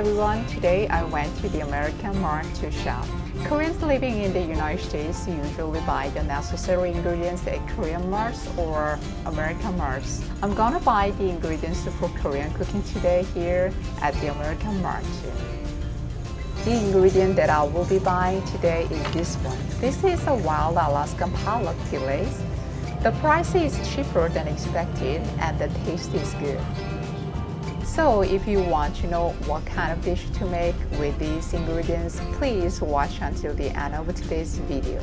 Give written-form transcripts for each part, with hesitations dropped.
everyone, today I went to the American Mart to shop. Koreans living in the United States usually buy the necessary ingredients at Korean marts or American marts. I'm gonna buy the ingredients for Korean cooking today here at the American Mart. The ingredient that I will be buying today is this one. This is a wild Alaskan pollock fillet. The price is cheaper than expected and the taste is good. So if you want to know what kind of dish to make with these ingredients, please watch until the end of today's video.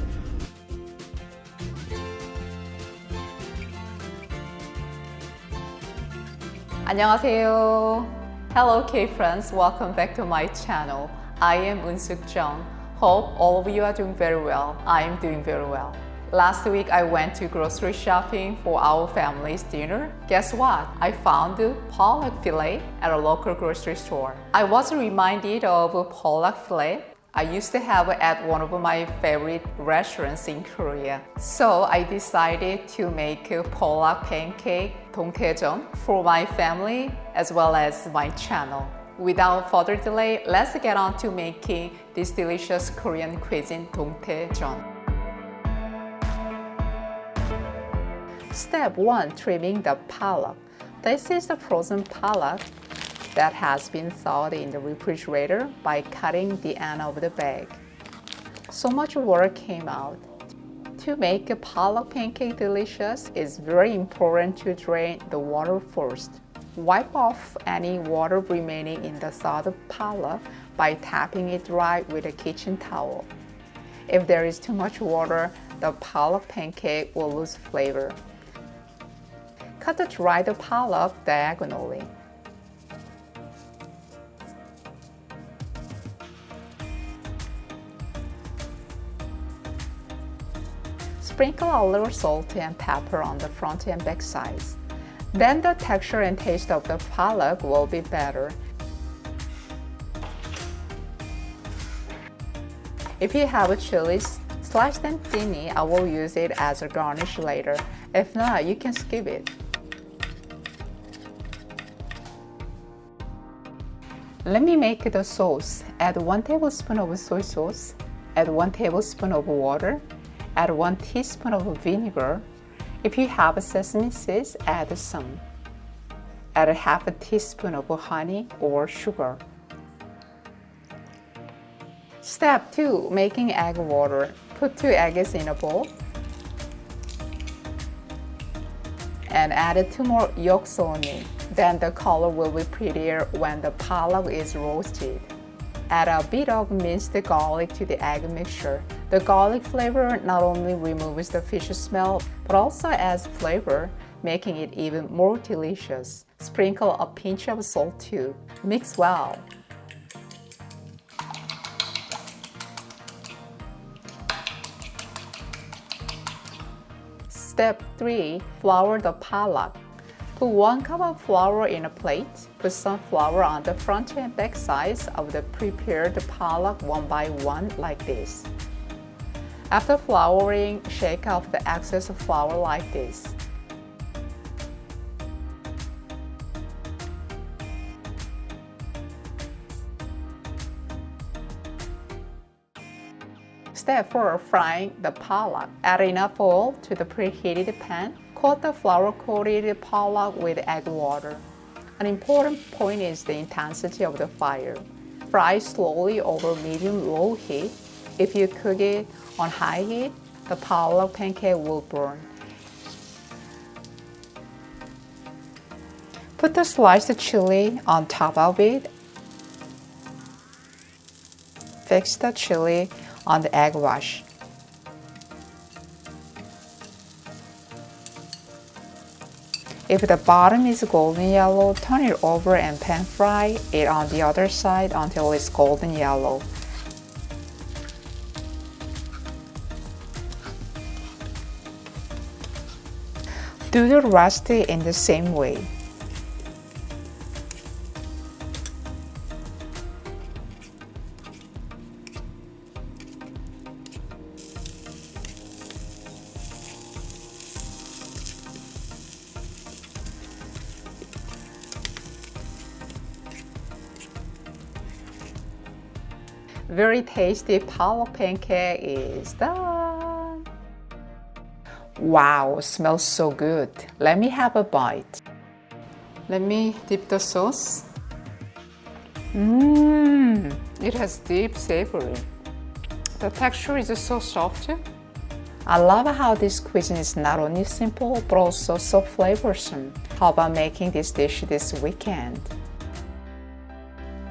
안녕하세요. Hello K-friends, welcome back to my channel. I am Eun-Suk Jung. Hope all of you are doing very well. I am doing very well. Last week, I went to grocery shopping for our family's dinner. Guess what? I found pollock fillet at a local grocery store. I was reminded of pollock fillet I used to have at one of my favorite restaurants in Korea. So I decided to make a pollock pancake 동태전 for my family as well as my channel. Without further delay, let's get on to making this delicious Korean cuisine 동태전. Step 1. Trimming the pollock. This is the frozen pollock that has been thawed in the refrigerator by cutting the end of the bag. So much water came out. To make a pollock pancake delicious, it's very important to drain the water first. Wipe off any water remaining in the thawed pollock by tapping it dry with a kitchen towel. If there is too much water, the pollock pancake will lose flavor. Cut the dried pollock diagonally. Sprinkle a little salt and pepper on the front and back sides. Then the texture and taste of the pollock will be better. If you have chilies, slice them thinly. I will use it as a garnish later. If not, you can skip it. Let me make the sauce. Add 1 tablespoon of soy sauce. Add 1 tablespoon of water. Add 1 teaspoon of vinegar. If you have sesame seeds, add some. Add a half a teaspoon of honey or sugar. Step 2. Making egg water. Put 2 eggs in a bowl and add 2 more yolks only. Then the color will be prettier when the pollock is roasted. Add a bit of minced garlic to the egg mixture. The garlic flavor not only removes the fish smell, but also adds flavor, making it even more delicious. Sprinkle a pinch of salt too. Mix well. Step 3. Flour the pollock. Put 1 cup of flour in a plate. Put some flour on the front and back sides of the prepared pollock one by one like this. After flouring, shake off the excess flour like this. Step 4. Frying the pollock. Add enough oil to the preheated pan. Coat the flour-coated pollock with egg water. An important point is the intensity of the fire. Fry slowly over medium-low heat. If you cook it on high heat, the pollock pancake will burn. Put the sliced chili on top of it. Fix the chili on the egg wash. If the bottom is golden yellow, turn it over and pan fry it on the other side until it's golden yellow. Do the rest in the same way. very tasty pollock pancake is done. Wow, smells so good. Let me have a bite. Let me dip the sauce. It has deep savory. The texture is so soft. I love how this cuisine is not only simple but also so flavorsome. How about making this dish this weekend?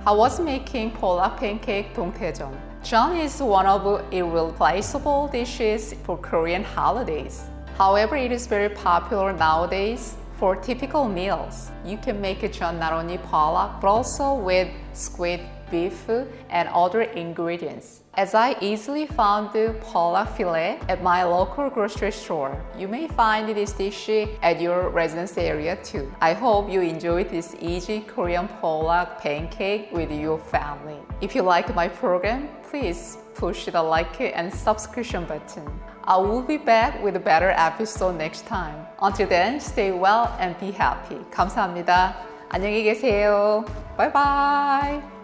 I was making pollock pancake 동태전. Jeon is one of irreplaceable dishes for Korean holidays. However, it is very popular nowadays for typical meals. You can make jeon not only pollock but also with squid, beef, and other ingredients. As I easily found the pollock fillet at my local grocery store, you may find this dish at your residence area too. I hope you enjoyed this easy Korean pollock pancake with your family. If you like my program, please push the like and subscription button. I will be back with a better episode next time. Until then, stay well and be happy. 감사합니다. 안녕히 계세요. Bye bye.